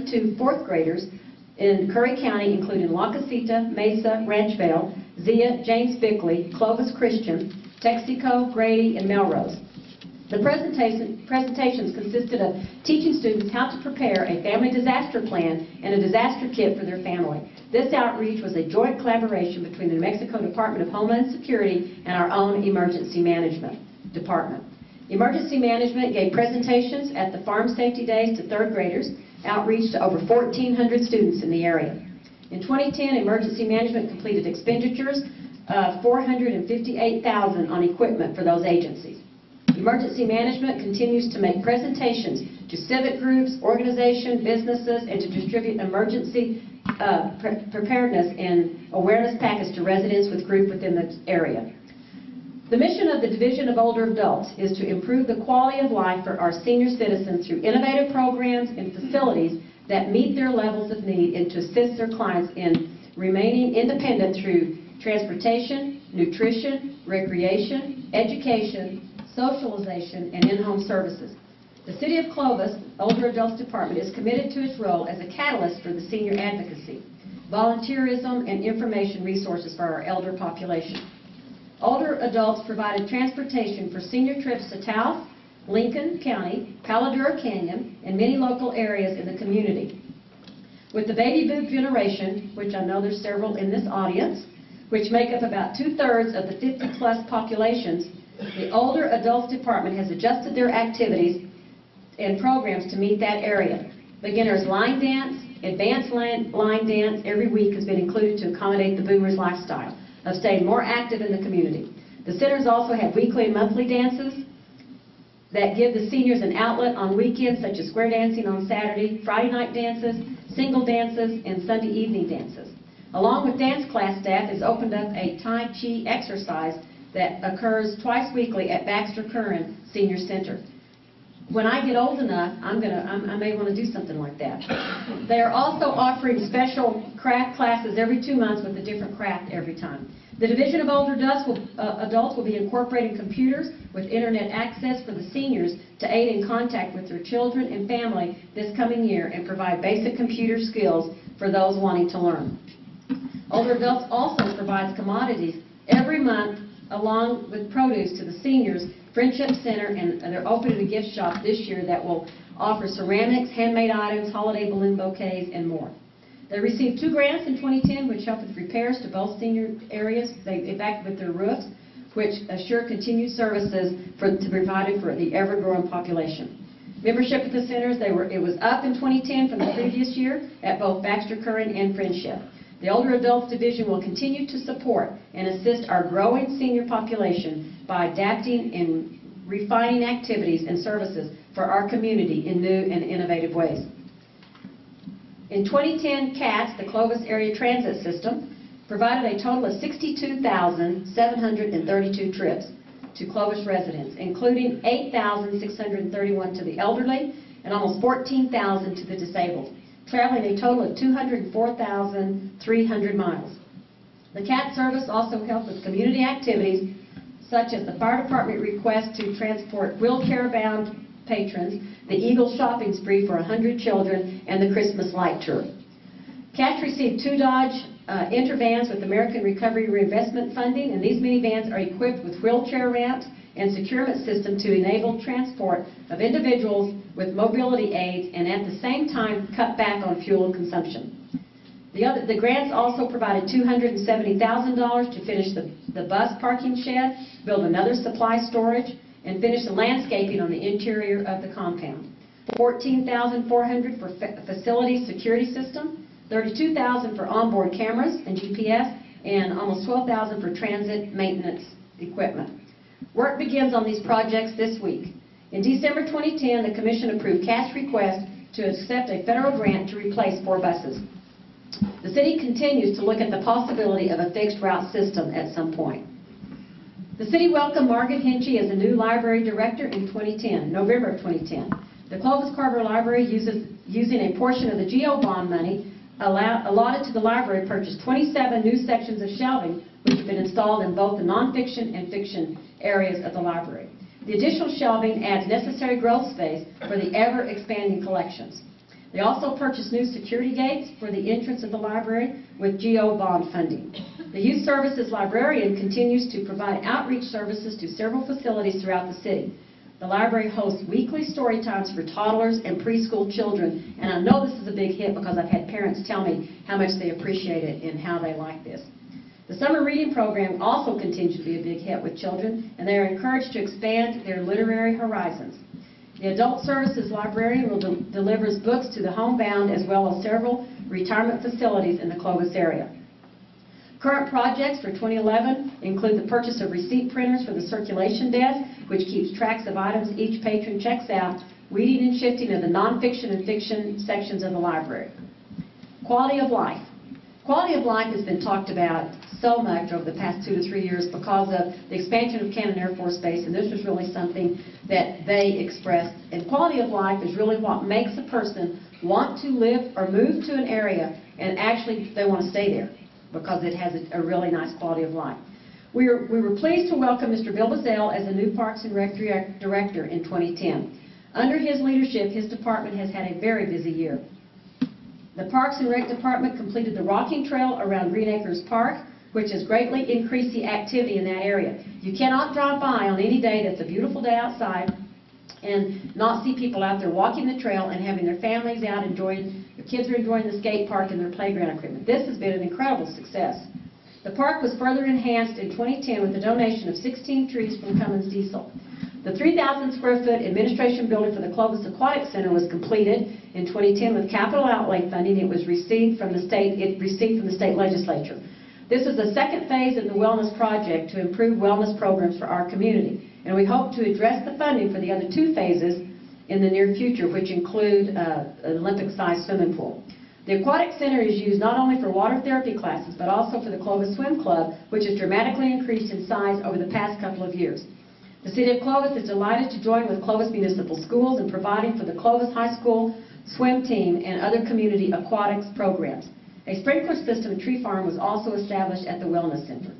32 fourth graders in Curry County, including La Casita, Mesa, Ranchville, Zia, James Bickley, Clovis Christian, Texaco, Grady, and Melrose. The presentations consisted of teaching students how to prepare a family disaster plan and a disaster kit for their family. This outreach was a joint collaboration between the New Mexico Department of Homeland Security and our own Emergency Management Department. Emergency Management gave presentations at the Farm Safety Days to third graders, outreach to over 1,400 students in the area. In 2010, Emergency Management completed expenditures of $458,000 on equipment for those agencies. Emergency Management continues to make presentations to civic groups, organizations, businesses, and to distribute emergency preparedness and awareness packets to residents with group within the area. The mission of the Division of Older Adults is to improve the quality of life for our senior citizens through innovative programs and facilities that meet their levels of need and to assist their clients in remaining independent through transportation, nutrition, recreation, education, socialization, and in-home services. The City of Clovis Older Adults Department is committed to its role as a catalyst for the senior advocacy, volunteerism, and information resources for our elder population. Older adults provided transportation for senior trips to Taos, Lincoln County, Palo Duro Canyon, and many local areas in the community. With the baby boom generation, which I know there's several in this audience, which make up about 2/3 of the 50-plus populations, the Older Adults Department has adjusted their activities and programs to meet that area. Beginner's line dance, advanced line dance every week has been included to accommodate the boomers' lifestyle of staying more active in the community. The centers also have weekly and monthly dances that give the seniors an outlet on weekends, such as square dancing on Saturday, Friday night dances, single dances, and Sunday evening dances. Along with dance class staff has opened up a Tai Chi exercise that occurs twice weekly at Baxter Curran Senior Center. When I get old enough, I may want to do something like that. They are also offering special craft classes every 2 months with a different craft every time. The Division of Older Adults will be incorporating computers with internet access for the seniors to aid in contact with their children and family this coming year and provide basic computer skills for those wanting to learn. Older Adults also provides commodities every month along with produce to the seniors Friendship Center, and they're opening a gift shop this year that will offer ceramics, handmade items, holiday balloon bouquets, and more. They received 2 grants in 2010 which helped with repairs to both senior areas. They evacuated their roofs, which assure continued services to be provided for the ever-growing population. Membership at the centers, it was up in 2010 from the previous year at both Baxter Curran and Friendship. The Older Adults Division will continue to support and assist our growing senior population by adapting and refining activities and services for our community in new and innovative ways. In 2010, CATS, the Clovis Area Transit System, provided a total of 62,732 trips to Clovis residents, including 8,631 to the elderly and almost 14,000 to the disabled, traveling a total of 204,300 miles. The CAT service also helped with community activities such as the fire department request to transport wheelchair-bound patrons, the Eagle Shopping Spree for 100 children, and the Christmas Light Tour. CAT received 2 Dodge Intervans with American Recovery Reinvestment Funding, and these minivans are equipped with wheelchair ramps and securement system to enable transport of individuals with mobility aids and at the same time cut back on fuel consumption. The grants also provided $270,000 to finish the bus parking shed, build another supply storage, and finish the landscaping on the interior of the compound. $14,400 for facility security system, $32,000 for onboard cameras and GPS, and almost $12,000 for transit maintenance equipment. Work begins on these projects this week. In December 2010, the Commission approved CAT's request to accept a federal grant to replace 4 buses. The City continues to look at the possibility of a fixed route system at some point. The City welcomed Margaret Hinchy as a new Library Director in November of 2010. The Clovis Carver Library, using a portion of the GO bond money allotted to the library, purchased 27 new sections of shelving which have been installed in both the nonfiction and fiction areas of the library. The additional shelving adds necessary growth space for the ever-expanding collections. They also purchased new security gates for the entrance of the library with GO bond funding. The Youth Services Librarian continues to provide outreach services to several facilities throughout the city. The library hosts weekly story times for toddlers and preschool children, and I know this is a big hit because I've had parents tell me how much they appreciate it and how they like this. The summer reading program also continues to be a big hit with children, and they are encouraged to expand their literary horizons. The Adult Services Librarian will delivers books to the homebound as well as several retirement facilities in the Clovis area. Current projects for 2011 include the purchase of receipt printers for the circulation desk, which keeps tracks of items each patron checks out, weeding and shifting of the nonfiction and fiction sections of the library. Quality of life. Quality of life has been talked about so much over the past 2 to 3 years because of the expansion of Cannon Air Force Base, and this was really something that they expressed. And quality of life is really what makes a person want to live or move to an area, and actually they want to stay there because it has a really nice quality of life. We were pleased to welcome Mr. Bill Bazell as the new Parks and Rec Director in 2010. Under his leadership, his department has had a very busy year. The Parks and Rec Department completed the walking trail around Green Acres Park, which has greatly increased the activity in that area. You cannot drive by on any day that's a beautiful day outside and not see people out there walking the trail and having their families out enjoying, their kids are enjoying the skate park and their playground equipment. This has been an incredible success. The park was further enhanced in 2010 with a donation of 16 trees from Cummins Diesel. The 3,000 square foot administration building for the Clovis Aquatic Center was completed in 2010 with capital outlay funding. It received from the state legislature. This is the second phase of the wellness project to improve wellness programs for our community, and we hope to address the funding for the other 2 phases in the near future, which include an Olympic-sized swimming pool. The Aquatic Center is used not only for water therapy classes, but also for the Clovis Swim Club, which has dramatically increased in size over the past couple of years. The City of Clovis is delighted to join with Clovis Municipal Schools in providing for the Clovis High School swim team and other community aquatics programs. A sprinkler system and tree farm was also established at the Wellness Center.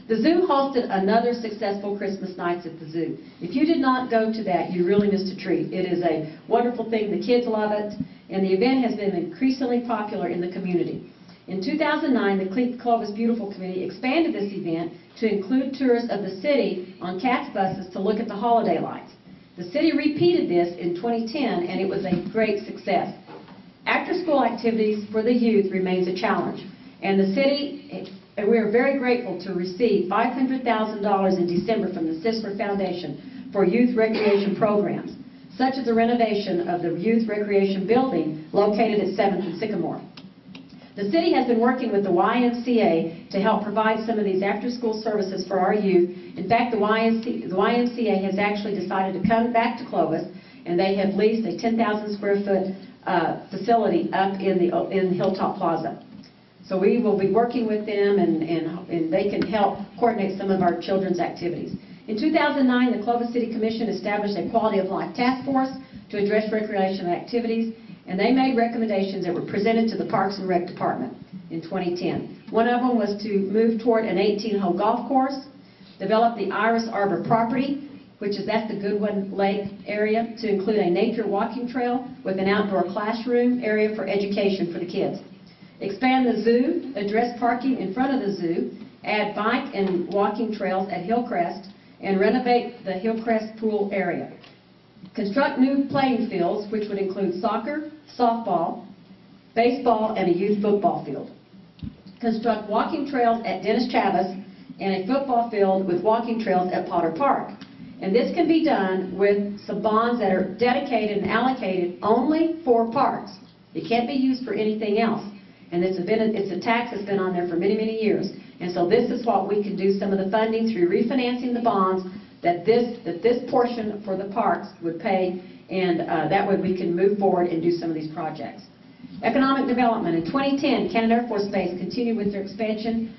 The zoo hosted another successful Christmas nights at the zoo. If you did not go to that, you really missed a treat. It is a wonderful thing. The kids love it, and the event has been increasingly popular in the community. In 2009, the Clovis Beautiful Committee expanded this event to include tours of the city on CATS buses to look at the holiday lights. The city repeated this in 2010, and it was a great success. After-school activities for the youth remains a challenge, and the city, and we are very grateful to receive $500,000 in December from the Sisler Foundation for youth recreation programs, such as the renovation of the youth recreation building located at 7th and Sycamore. The city has been working with the YMCA to help provide some of these after-school services for our youth. In fact, the YMCA has actually decided to come back to Clovis, and they have leased a 10,000 square foot facility up in Hilltop Plaza. So we will be working with them, and they can help coordinate some of our children's activities. In 2009, the Clovis City Commission established a Quality of Life Task Force to address recreational activities, and they made recommendations that were presented to the Parks and Rec Department in 2010. One of them was to move toward an 18-hole golf course, develop the Iris Arbor property, that's the Goodwin Lake area, to include a nature walking trail with an outdoor classroom area for education for the kids. Expand the zoo, address parking in front of the zoo, add bike and walking trails at Hillcrest, and renovate the Hillcrest pool area. Construct new playing fields, which would include soccer, softball, baseball, and a youth football field. Construct walking trails at Dennis Chavis and a football field with walking trails at Potter Park. And this can be done with some bonds that are dedicated and allocated only for parks. It can't be used for anything else. And it's a tax that's been on there for many, many years. And so this is what we can do, some of the funding through refinancing the bonds that this portion for the parks would pay, and that way we can move forward and do some of these projects. Economic development. In 2010, Cannon Air Force Base continued with their expansion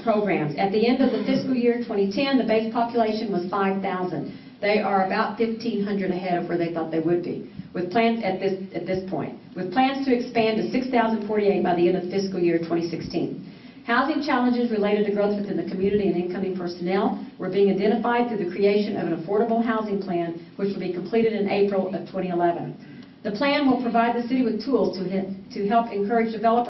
programs. At the end of the fiscal year 2010, the base population was 5,000. They are about 1,500 ahead of where they thought they would be, with plans at this point, with plans to expand to 6,048 by the end of fiscal year 2016. Housing challenges related to growth within the community and incoming personnel were being identified through the creation of an affordable housing plan, which will be completed in April of 2011. The plan will provide the city with tools to help encourage developers